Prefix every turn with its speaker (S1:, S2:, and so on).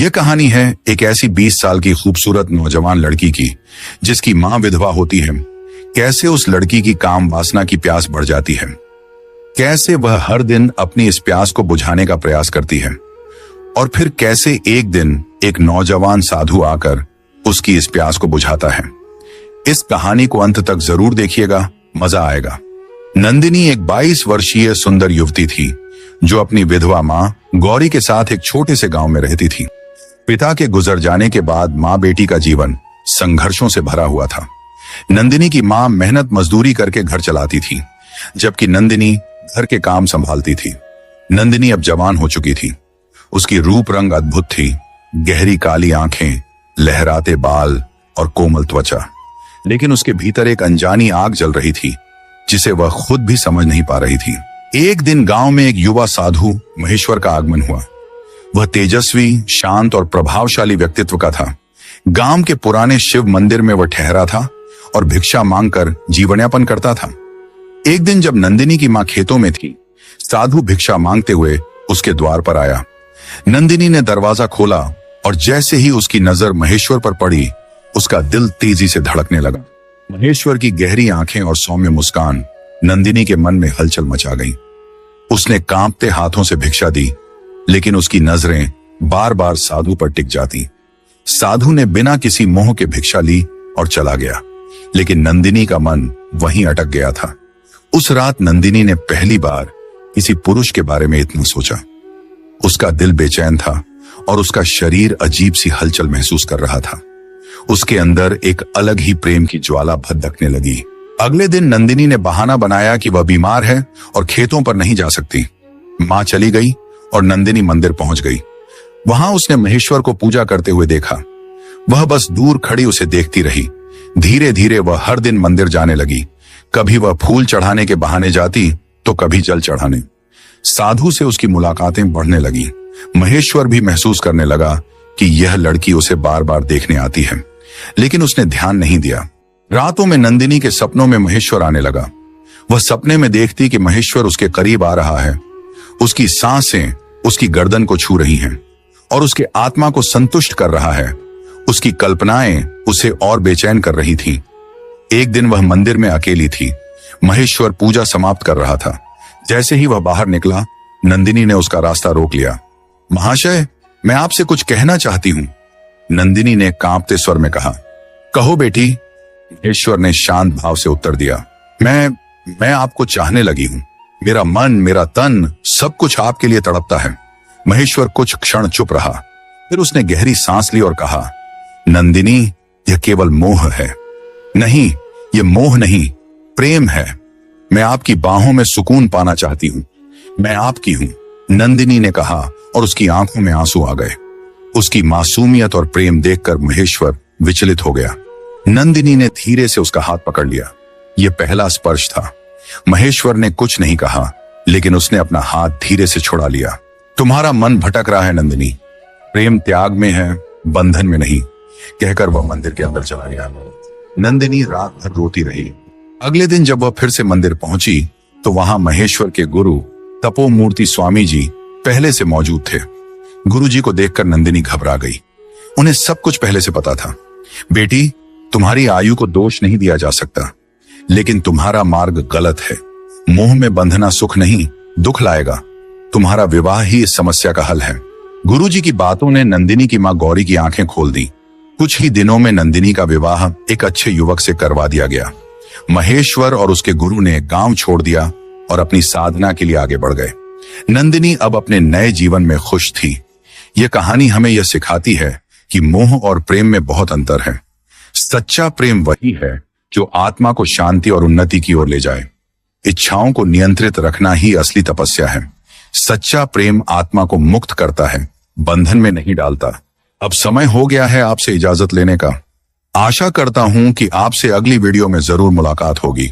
S1: यह कहानी है एक ऐसी 20 साल की खूबसूरत नौजवान लड़की की जिसकी मां विधवा होती है। कैसे उस लड़की की काम वासना की प्यास बढ़ जाती है, कैसे वह हर दिन अपनी इस प्यास को बुझाने का प्रयास करती है, और फिर कैसे एक दिन एक नौजवान साधु आकर उसकी इस प्यास को बुझाता है। इस कहानी को अंत तक जरूर देखिएगा, मजा आएगा। नंदिनी एक 22 वर्षीय सुंदर युवती थी जो अपनी विधवा मां गौरी के साथ एक छोटे से गांव में रहती थी। पिता के गुजर जाने के बाद मां बेटी का जीवन संघर्षों से भरा हुआ था। नंदिनी की मां मेहनत मजदूरी करके घर चलाती थी, जबकि नंदिनी घर के काम संभालती थी। नंदिनी अब जवान हो चुकी थी। उसकी रूप रंग अद्भुत थी, गहरी काली आंखें, लहराते बाल और कोमल त्वचा। लेकिन उसके भीतर एक अनजानी आग जल रही थी जिसे वह खुद भी समझ नहीं पा रही थी। एक दिन गांव में एक युवा साधु महेश्वर का आगमन हुआ। वह तेजस्वी, शांत और प्रभावशाली व्यक्तित्व का था। गांव के पुराने शिव मंदिर में वह ठहरा था और भिक्षा मांगकर जीवन यापन करता था। एक दिन जब नंदिनी की मां खेतों में थी, साधु भिक्षा मांगते हुए उसके द्वार पर आया। नंदिनी ने दरवाजा खोला और जैसे ही उसकी नजर महेश्वर पर पड़ी, उसका दिल तेजी से धड़कने लगा। महेश्वर की गहरी आंखें और सौम्य मुस्कान नंदिनी के मन में हलचल मचा गई। उसने कांपते हाथों से भिक्षा दी, लेकिन उसकी नजरें बार बार साधु पर टिक जाती। साधु ने बिना किसी मोह के भिक्षा ली और चला गया, लेकिन नंदिनी का मन वहीं अटक गया था। उस रात नंदिनी ने पहली बार किसी पुरुष के बारे में इतना सोचा। उसका दिल बेचैन था और उसका शरीर अजीब सी हलचल महसूस कर रहा था। उसके अंदर एक अलग ही प्रेम की ज्वाला भड़कने लगी। अगले दिन नंदिनी ने बहाना बनाया कि वह बीमार है और खेतों पर नहीं जा सकती। मां चली गई और नंदिनी मंदिर पहुंच गई। वहां उसने महेश्वर को पूजा करते हुए देखा। वह बस दूर खड़ी उसे देखती रही। धीरे धीरे वह हर दिन मंदिर जाने लगी। कभी वह फूल चढ़ाने के बहाने जाती तो कभी जल चढ़ाने। साधु से उसकी मुलाकातें बढ़ने लगी। महेश्वर भी महसूस करने लगा कि यह लड़की उसे बार बार देखने आती है, लेकिन उसने ध्यान नहीं दिया। रातों में नंदिनी के सपनों में महेश्वर आने लगा। वह सपने में देखती कि महेश्वर उसके करीब आ रहा है। उसकी सांसें उसकी गर्दन को छू रही हैं और उसके आत्मा को संतुष्ट कर रहा है। उसकी कल्पनाएं उसे और बेचैन कर रही थीं। एक दिन वह मंदिर में अकेली थी। महेश्वर पूजा समाप्त कर रहा था। जैसे ही वह बाहर निकला, नंदिनी ने उसका रास्ता रोक लिया। महाशय, मैं आपसे कुछ कहना चाहती हूं, नंदिनी ने कांपते स्वर में कहा। कहो बेटी, महेश्वर ने शांत भाव से उत्तर दिया। मैं आपको चाहने लगी हूं। मेरा मन, मेरा तन, सब कुछ आपके लिए तड़पता है। महेश्वर कुछ क्षण चुप रहा, फिर उसने गहरी सांस ली और कहा, नंदिनी, यह केवल मोह है। नहीं, यह मोह नहीं, प्रेम है। मैं आपकी बाहों में सुकून पाना चाहती हूं। मैं आपकी हूं, नंदिनी ने कहा और उसकी आंखों में आंसू आ गए। उसकी मासूमियत और प्रेम देखकर महेश्वर विचलित हो गया। नंदिनी ने धीरे से उसका हाथ पकड़ लिया। यह पहला स्पर्श था। महेश्वर ने कुछ नहीं कहा, लेकिन उसने अपना हाथ धीरे से छुड़ा लिया। तुम्हारा मन भटक रहा है नंदिनी, प्रेम त्याग में है, बंधन में नहीं, कहकर वह मंदिर के अंदर चला गया। नंदिनी रात भर रोती रही। अगले दिन जब वह फिर से मंदिर पहुंची तो वहां महेश्वर के गुरु तपोमूर्ति स्वामी जी पहले से मौजूद थे। गुरु जी को देखकर नंदिनी घबरा गई। उन्हें सब कुछ पहले से पता था। बेटी, तुम्हारी आयु को दोष नहीं दिया जा सकता, लेकिन तुम्हारा मार्ग गलत है। मोह में बंधना सुख नहीं, दुख लाएगा। तुम्हारा विवाह ही इस समस्या का हल है। गुरु जी की बातों ने नंदिनी की मां गौरी की आंखें खोल दी। कुछ ही दिनों में नंदिनी का विवाह एक अच्छे युवक से करवा दिया गया। महेश्वर और उसके गुरु ने गांव छोड़ दिया और अपनी साधना के लिए आगे बढ़ गए। नंदिनी अब अपने नए जीवन में खुश थी। यह कहानी हमें यह सिखाती है कि मोह और प्रेम में बहुत अंतर है। सच्चा प्रेम वही है जो आत्मा को शांति और उन्नति की ओर ले जाए। इच्छाओं को नियंत्रित रखना ही असली तपस्या है। सच्चा प्रेम आत्मा को मुक्त करता है, बंधन में नहीं डालता। अब समय हो गया है आपसे इजाजत लेने का। आशा करता हूं कि आपसे अगली वीडियो में जरूर मुलाकात होगी।